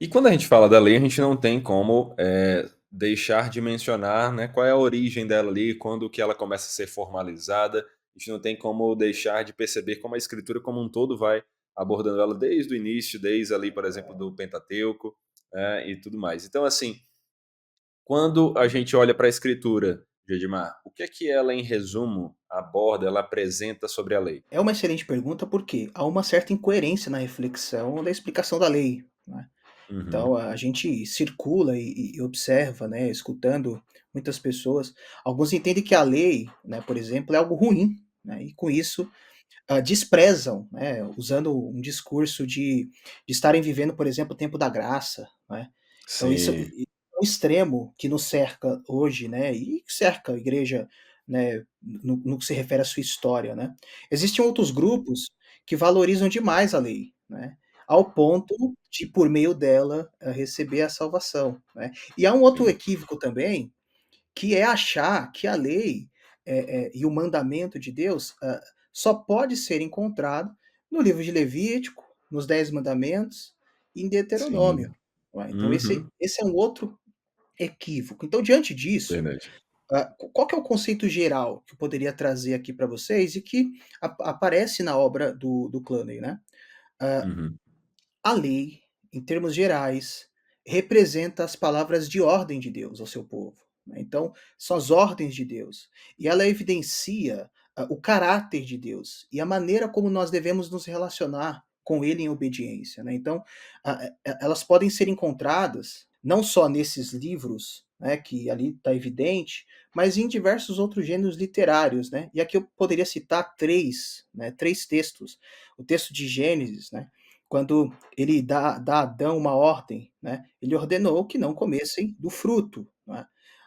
E quando a gente fala da lei, a gente não tem como, deixar de mencionar, né, qual é a origem dela ali, quando que ela começa a ser formalizada. A gente não tem como deixar de perceber como a escritura como um todo vai abordando ela desde o início, desde ali, por exemplo, do Pentateuco, e tudo mais. Então, assim, quando a gente olha para a escritura, Gedimar, o que é que ela, em resumo, aborda, ela apresenta sobre a lei? É uma excelente pergunta, porque há uma certa incoerência na reflexão da explicação da lei, né. Uhum. Então a gente circula e observa, né, escutando muitas pessoas. Alguns entendem que a lei, né, por exemplo, é algo ruim, né, e com isso, desprezam, né, usando um discurso de estarem vivendo, por exemplo, o tempo da graça, né. Então Sim. isso é um extremo que nos cerca hoje, né, e que cerca a igreja, né, no que se refere à sua história, né. Existem outros grupos que valorizam demais a lei, né, ao ponto de, por meio dela, receber a salvação, né. E há um outro Sim. equívoco também, que é achar que a lei, e o mandamento de Deus, só pode ser encontrado no livro de Levítico, nos 10 mandamentos e em Deuteronômio, Sim. não é. Então esse Uhum. esse é um outro equívoco. Então, diante disso, Verdade. qual que é o conceito geral que eu poderia trazer aqui para vocês e que aparece na obra do Cluney, né. Ah, Uhum. a lei, em termos gerais, representa as palavras de ordem de Deus ao seu povo, né. Então, são as ordens de Deus. E ela evidencia, o caráter de Deus e a maneira como nós devemos nos relacionar com ele em obediência, né. Então, elas podem ser encontradas não só nesses livros, né, que ali está evidente, mas em diversos outros gêneros literários, né. E aqui eu poderia citar 3, né, 3 textos. O texto de Gênesis, né, quando ele dá a Adão uma ordem, né, ele ordenou que não comessem do fruto, né.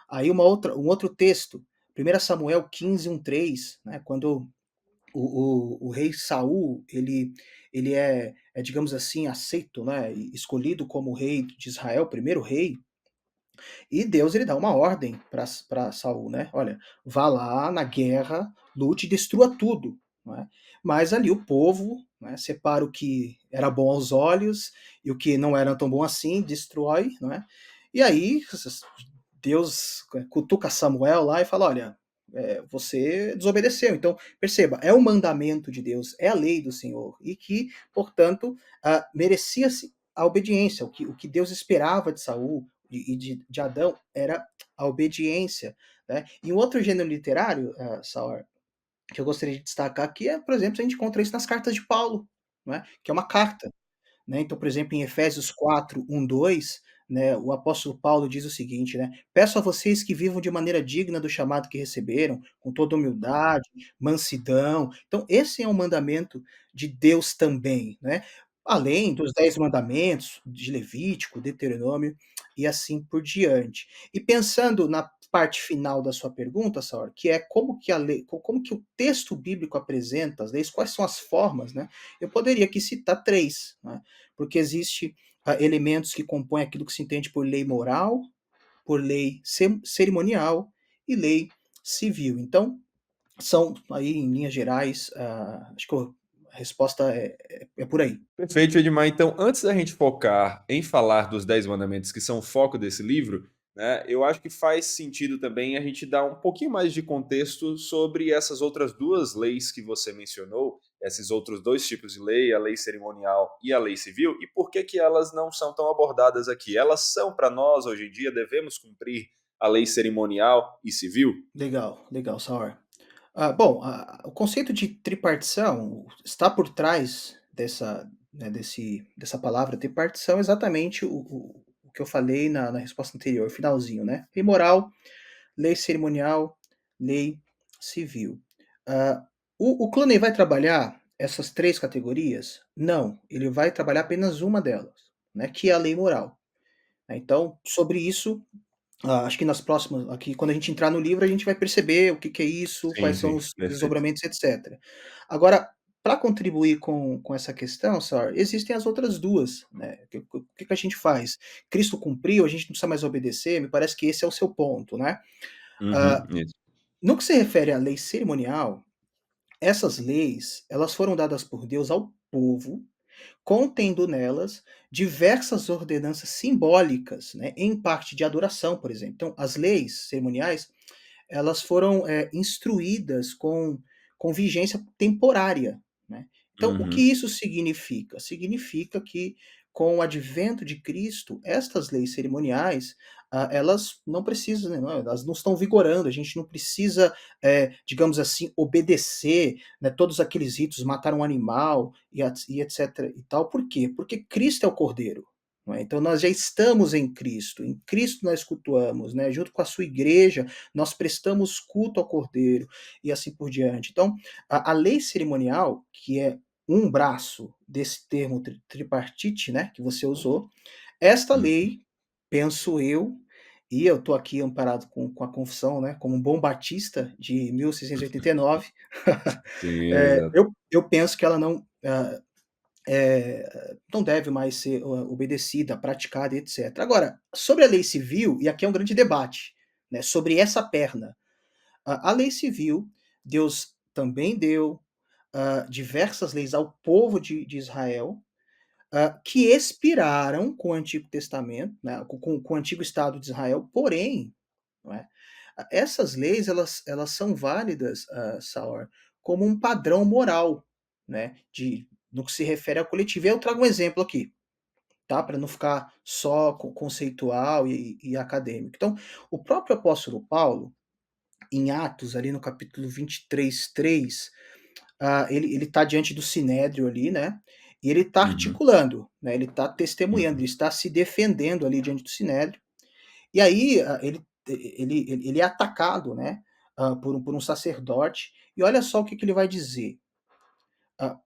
Aí um outro texto, 1 Samuel 15:3, né, quando o rei Saul, ele é, digamos assim, aceito, né, e escolhido como rei de Israel, primeiro rei, e Deus ele dá uma ordem para Saul, né? Olha, vá lá na guerra, lute, destrua tudo, não é? Mas ali o povo, né, separa o que era bom aos olhos e o que não era tão bom assim, destrói, não é? E aí Deus cutuca Samuel lá e fala, olha, você desobedeceu. Então, perceba, é um mandamento de Deus, é a lei do Senhor, e que, portanto, merecia-se a obediência. O que Deus esperava de Saul e de Adão era a obediência. Né? E um outro gênero literário, Sauer, que eu gostaria de destacar aqui é, por exemplo, a gente encontra isso nas cartas de Paulo, não é? Que é uma carta. Né? Então, por exemplo, em Efésios 4:1-2, né, o apóstolo Paulo diz o seguinte, né? Peço a vocês que vivam de maneira digna do chamado que receberam, com toda humildade, mansidão. Então, esse é um mandamento de Deus também, né? Além dos 10 mandamentos de Levítico, Deuteronômio e assim por diante. E pensando na parte final da sua pergunta, Saulo, que é como que a lei, como que o texto bíblico apresenta as leis, quais são as formas, né? Eu poderia aqui citar 3, né? Porque existe elementos que compõem aquilo que se entende por lei moral, por lei cerimonial e lei civil. Então, são aí, em linhas gerais, acho que a resposta é por aí. Perfeito, Edmar. Então, antes da gente focar em falar dos 10 mandamentos, que são o foco desse livro, né, eu acho que faz sentido também a gente dar um pouquinho mais de contexto sobre essas outras duas leis que você mencionou, esses outros dois tipos de lei, a lei cerimonial e a lei civil, e por que que elas não são tão abordadas aqui. Elas são para nós, hoje em dia, devemos cumprir a lei cerimonial e civil? Legal, legal, Sauer. Bom, o conceito de tripartição está por trás dessa palavra tripartição exatamente o que eu falei na resposta anterior, finalzinho, né? Lei moral, lei cerimonial, lei civil. Ah, o Clooney vai trabalhar essas 3 categorias? Não, ele vai trabalhar apenas uma delas, né, que é a lei moral. Né. Então, sobre isso, acho que nas próximas aqui, quando a gente entrar no livro, a gente vai perceber o que que é isso, Sim, quais são sim, os perfeito. desdobramentos, etcétera. Agora, para contribuir com essa questão, Sauer, existem as outras 2, né. O que que a gente faz? Cristo cumpriu, a gente não precisa mais obedecer? Me parece que esse é o seu ponto, né. Uhum, Ah, isso. no que se refere à lei cerimonial, essas leis, elas foram dadas por Deus ao povo, contendo nelas diversas ordenanças simbólicas, né, em parte de adoração, por exemplo. Então, as leis cerimoniais, elas foram instruídas com vigência temporária, né. Então, o que Uhum. isso significa? Significa que, com o advento de Cristo, estas leis cerimoniais, elas não precisam, né, elas não estão vigorando, a gente não precisa, digamos assim, obedecer, né, todos aqueles ritos, matar um animal e etcétera e tal. Por quê? Porque Cristo é o Cordeiro, não é. Então nós já estamos em Cristo nós cultuamos, né, junto com a sua igreja, nós prestamos culto ao Cordeiro, e assim por diante. Então, a lei cerimonial, que é um braço desse termo tripartite, né, que você usou, esta Uhum. lei, penso eu, e eu estou aqui amparado com a confissão, né, como um bom batista de 1689, Sim, exato. eu penso que ela não deve mais ser obedecida, praticada, etc. Agora, sobre a lei civil, e aqui é um grande debate, né, sobre essa perna. A lei civil, Deus também deu diversas leis ao povo de Israel, que expiraram com o Antigo Testamento, né, com o Antigo Estado de Israel, porém, não é, essas leis elas são válidas, Saur, como um padrão moral, né, no que se refere ao coletivo. E eu trago um exemplo aqui, tá, para não ficar só conceitual e acadêmico. Então, o próprio apóstolo Paulo, em Atos, ali no capítulo 23:3, ele está diante do sinédrio ali, né, e ele está Uhum. articulando, né, ele está testemunhando, ele Uhum. está se defendendo ali diante do sinédrio. E aí, ele é atacado, né, por um sacerdote, e olha só o que que ele vai dizer.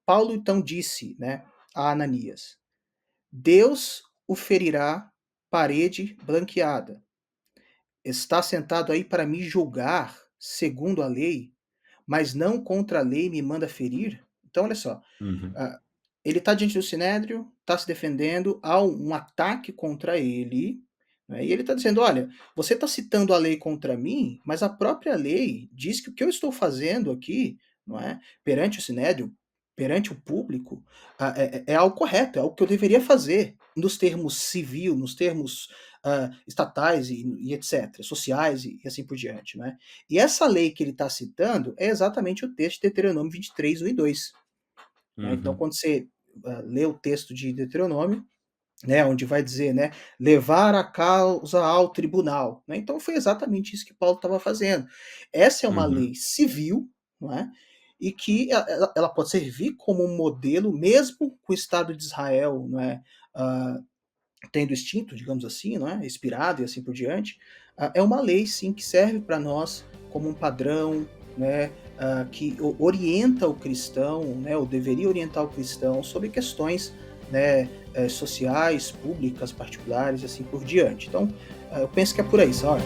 Paulo então disse, né, a Ananias: "Deus o ferirá parede blanqueada. Está sentado aí para me julgar segundo a lei, mas não contra a lei me manda ferir?" Então olha só, Uhum. ah, ele está diante do sinédrio, está se defendendo, há um ataque contra ele, né, e ele está dizendo: "Olha, você está citando a lei contra mim, mas a própria lei diz que o que eu estou fazendo aqui, não é, perante o sinédrio, perante o público, é algo correto, é algo que eu deveria fazer, nos termos civil, nos termos, estatais e etcétera, sociais e assim por diante, né". E essa lei que ele está citando é exatamente o texto de Deuteronômio 23, 1 e 2. Né. Então, Uhum. quando você lê o texto de Deuteronômio, né, onde vai dizer, né, levar a causa ao tribunal, né, então foi exatamente isso que Paulo estava fazendo. Essa é uma Uhum. lei civil, não é, e que ela pode servir como um modelo, mesmo com o Estado de Israel, não é, ah, tendo extinto, digamos assim, não é, expirado e assim por diante. É uma lei sim que serve para nós como um padrão, né, que orienta o cristão, né, ou deveria orientar o cristão sobre questões, né, sociais, públicas, particulares e assim por diante. Então, eu penso que é por aí, sabe?